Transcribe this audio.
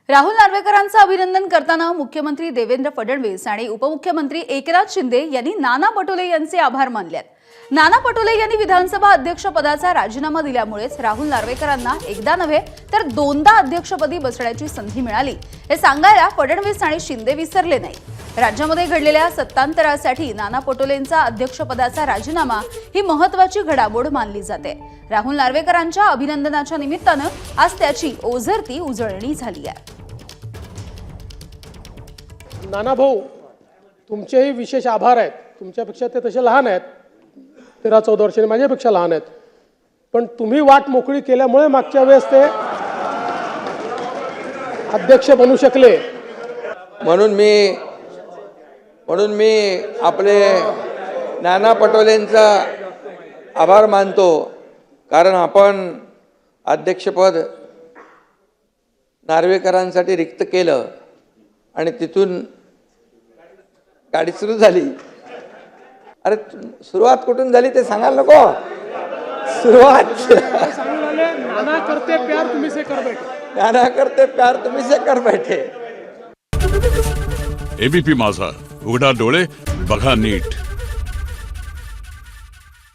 राहुल नार्वेकरांचं अभिनंदन करताना मुख्यमंत्री देवेंद्र फडणवीस आणि उपमुख्यमंत्री एकनाथ शिंदे यांनी नाना पटोले यांचे आभार मानले आहेत। नाना पटोले यांनी विधानसभा अध्यक्षपदाचा राजीनामा दिल्यामुळेच राहुल नार्वेकरांना एकदा नव्हे तर दोनदा अध्यक्षपदी बसण्याची संधी मिळाली हे सांगायला फडणवीस आणि शिंदे विसरले नाही। राज्यामध्ये घडलेल्या सत्तांतरासाठी नाना पटोलेंचा अध्यक्षपदाचा राजीनामा ही महत्त्वाची घडामोड मानली जाते। राहुल नार्वेकरांच्या अभिनंदनाच्या निमित्तानं आज त्याची ओझरती उजळणी झाली आहे। नाना भाऊ, तुमचेही विशेष आभार आहेत। तुमच्यापेक्षा ते तसे लहान आहेत, 13-14 वर्षांनी माझ्यापेक्षा लहान आहेत, पण तुम्ही वाट मोकळी केल्यामुळे मागच्या वेळेस ते अध्यक्ष बनू शकले। म्हणून मी आपले नाना पटोलेंचा आभार मानतो, कारण आपण अध्यक्षपद नार्वेकरांसाठी रिक्त केलं आणि तिथून गाडी सुरू झाली। अरे सुरुवात कुठून झाली ते सांगायला नको। सुरुवात नाना करते प्यार तुम्ही से कर बैठे, नाना करते प्यार तुम्ही से कर बैठे। एबीपी माझा, उघडा डोळे बघा नीट।